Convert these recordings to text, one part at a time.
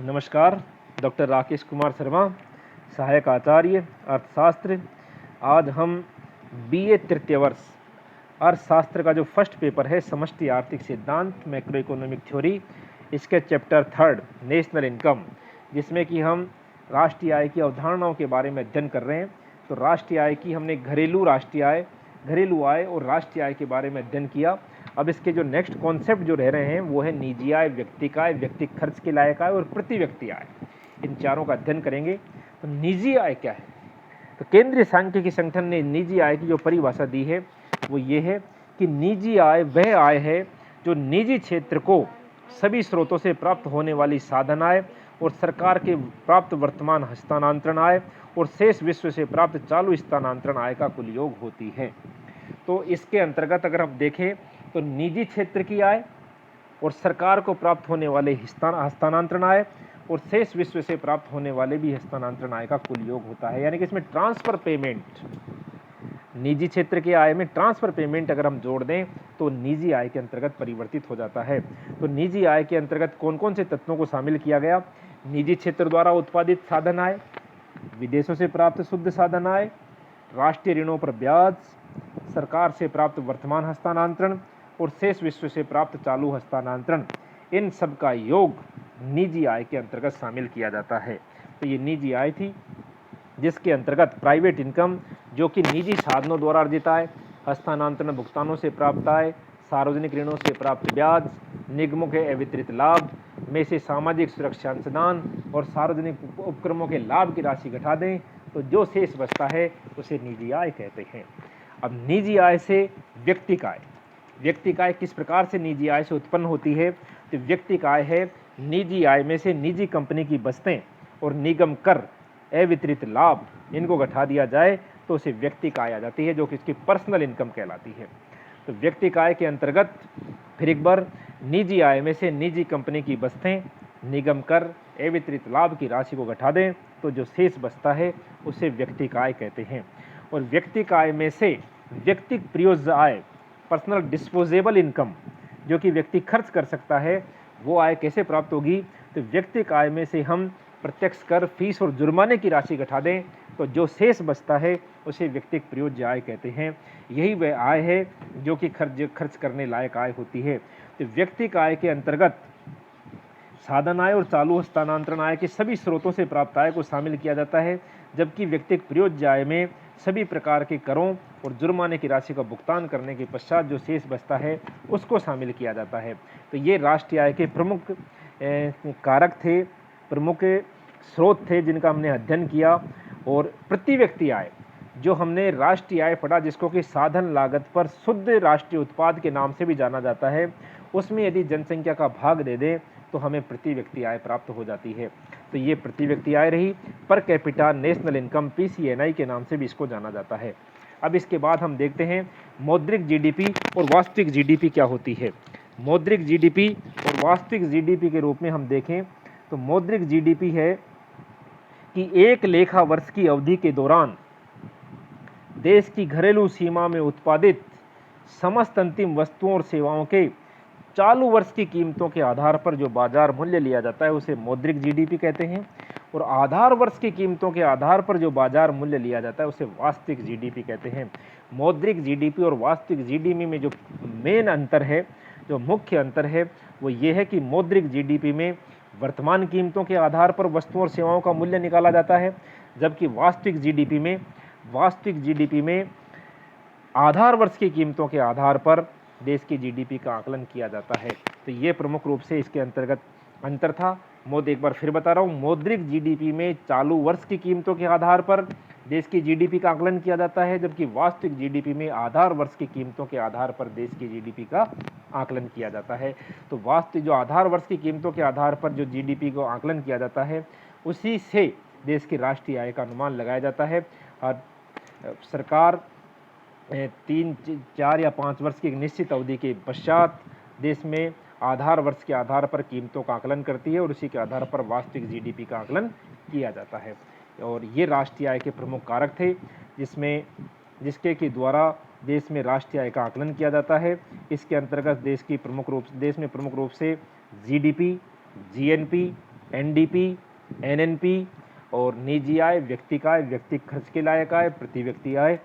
नमस्कार। डॉक्टर राकेश कुमार शर्मा, सहायक आचार्य अर्थशास्त्र। आज हम बीए तृतीय वर्ष अर्थशास्त्र का जो फर्स्ट पेपर है समष्टि आर्थिक सिद्धांत मैक्रो इकोनॉमिक थ्योरी, इसके चैप्टर 3 नेशनल इनकम, जिसमें कि हम राष्ट्रीय आय की अवधारणाओं के बारे में अध्ययन कर रहे हैं। तो राष्ट्रीय आय की हमने घरेलू आय और राष्ट्रीय आय के बारे में अध्ययन किया। अब इसके जो नेक्स्ट कॉन्सेप्ट जो रह रहे हैं वो है निजी आय, व्यक्तिगत आय, व्यक्तिगत खर्च के लायक आय और प्रति व्यक्ति आय। इन चारों का अध्ययन करेंगे। तो निजी आय क्या है? तो केंद्रीय सांख्यिकी संगठन ने निजी आय की जो परिभाषा दी है वो ये है कि निजी आय वह आय है जो निजी क्षेत्र को सभी स्रोतों से प्राप्त होने वाली साधन आय और सरकार के प्राप्त वर्तमान हस्तांतरण आय और शेष विश्व से प्राप्त चालू स्थानांतरण आय का कुल योग होती है। तो इसके अंतर्गत अगर हम देखें तो निजी क्षेत्र की आय और सरकार को प्राप्त होने वाले हस्तांतरण आय और शेष विश्व से प्राप्त होने वाले भी हस्तांतरण आय का कुल योग होता है। यानी कि इसमें ट्रांसफर पेमेंट, निजी क्षेत्र के आय में ट्रांसफर पेमेंट अगर हम जोड़ दें तो निजी आय के अंतर्गत परिवर्तित हो जाता है। तो निजी आय के अंतर्गत कौन कौन से तत्वों को शामिल किया गया? निजी क्षेत्र द्वारा उत्पादित साधन आय, विदेशों से प्राप्त शुद्ध साधन आय, राष्ट्रीय ऋणों पर ब्याज, सरकार से प्राप्त वर्तमान हस्तांतरण और शेष विश्व से प्राप्त चालू हस्तांतरण, इन सब का योग निजी आय के अंतर्गत शामिल किया जाता है। तो ये निजी आय थी, जिसके अंतर्गत प्राइवेट इनकम जो कि निजी साधनों द्वारा अर्जित आय, हस्तांतरण भुगतानों से प्राप्त आय, सार्वजनिक ऋणों से प्राप्त ब्याज, निगमों के अवितरित लाभ में से सामाजिक सुरक्षा अंशदान और सार्वजनिक उपक्रमों के लाभ की राशि घटा दें तो जो शेष बचता है उसे निजी आय कहते हैं। अब निजी आय से व्यक्तिगत आय, व्यक्तिगत आय किस प्रकार से निजी आय से उत्पन्न होती है? तो व्यक्तिगत आय है निजी आय में से निजी कंपनी की बचतें और निगम कर, अवितरित लाभ, इनको घटा दिया जाए तो उसे व्यक्तिगत आय आ जाती है, जो कि इसकी पर्सनल इनकम कहलाती है। तो व्यक्तिगत आय के अंतर्गत फिर एक बार निजी आय में से निजी कंपनी की बचतें, निगम कर, अवितरित लाभ की राशि को घटा दें तो जो शेष बचता है उसे व्यक्तिगत आय कहते हैं। और व्यक्तिगत आय में से व्यक्तिगत प्रयोज्य आय, पर्सनल डिस्पोजेबल इनकम, जो कि व्यक्ति खर्च कर सकता है, वो आय कैसे प्राप्त होगी? तो व्यक्तिगत आय में से हम प्रत्यक्ष कर, फीस और जुर्माने की राशि घटा दें तो जो शेष बचता है उसे व्यक्तिगत प्रयोज्य आय कहते हैं। यही वह आय है जो कि खर्च करने लायक आय होती है। तो व्यक्तिगत आय के अंतर्गत साधन आय और चालू हस्तांतरण आय के सभी स्रोतों से प्राप्त आय को शामिल किया जाता है, जबकि व्यक्तिगत प्रयोज्य आय में सभी प्रकार के करों और जुर्माने की राशि का भुगतान करने के पश्चात जो शेष बचता है उसको शामिल किया जाता है। तो ये राष्ट्रीय आय के प्रमुख कारक थे, प्रमुख स्रोत थे जिनका हमने अध्ययन किया। और प्रति व्यक्ति आय जो हमने राष्ट्रीय आय पढ़ा, जिसको कि साधन लागत पर शुद्ध राष्ट्रीय उत्पाद के नाम से भी जाना जाता है, उसमें यदि जनसंख्या का भाग दे दें तो हमें प्रति व्यक्ति आय प्राप्त हो जाती है। तो ये प्रति व्यक्ति आय रही। Per capita national income, PCNI के नाम से भी इसको जाना जाता है। अब इसके बाद हम देखते हैं मौद्रिक GDP और वास्तविक GDP क्या होती है। मौद्रिक GDP और वास्तविक GDP के रूप में हम देखें तो मौद्रिक GDP है कि एक लेखा वर्ष की अवधि के दौरान देश की घरेलू सीमा में उत्पादित समस्त अंतिम वस्तुओं और सेवाओं के चालू वर्ष की कीमतों के आधार पर जो बाजार मूल्य लिया जाता है उसे मौद्रिक GDP कहते हैं। और आधार वर्ष की कीमतों के आधार पर जो बाजार मूल्य लिया जाता है उसे वास्तविक GDP कहते हैं। मौद्रिक GDP और वास्तविक GDP में जो मेन अंतर है, जो मुख्य अंतर है, वो ये है कि मौद्रिक GDP में वर्तमान कीमतों के आधार पर वस्तुओं और सेवाओं का मूल्य निकाला जाता है, जबकि वास्तविक GDP में आधार वर्ष की कीमतों के आधार पर देश की GDP का आकलन किया जाता है। तो ये प्रमुख रूप से इसके अंतर्गत अंतर था। एक बार फिर बता रहा हूँ, मौद्रिक GDP में चालू वर्ष की कीमतों के आधार पर देश की GDP का आकलन किया जाता है, जबकि वास्तविक GDP में आधार वर्ष की कीमतों के आधार पर देश की GDP का आकलन किया जाता है। तो वास्तविक जो आधार वर्ष की कीमतों के आधार पर जो GDP को आकलन किया जाता है उसी से देश की राष्ट्रीय आय का अनुमान लगाया जाता है। और सरकार 3, 4 या 5 वर्ष की एक निश्चित अवधि के पश्चात देश में आधार वर्ष के आधार पर कीमतों का आकलन करती है और उसी के आधार पर वास्तविक GDP का आकलन किया जाता है। और ये राष्ट्रीय आय के प्रमुख कारक थे जिसके के द्वारा देश में राष्ट्रीय आय का आकलन किया जाता है। इसके अंतर्गत देश में प्रमुख रूप से GDP, GNP, एनडीपी, एनएनपी और निजी आय, व्यक्तिगत आय, व्यक्तिगत खर्च के लायक आय, प्रति व्यक्ति आय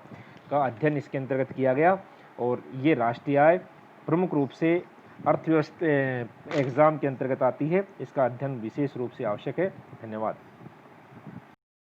का अध्ययन इसके अंतर्गत किया गया। और ये राष्ट्रीय आय प्रमुख रूप से अर्थव्यवस्था एग्जाम के अंतर्गत आती है, इसका अध्ययन विशेष रूप से आवश्यक है। धन्यवाद।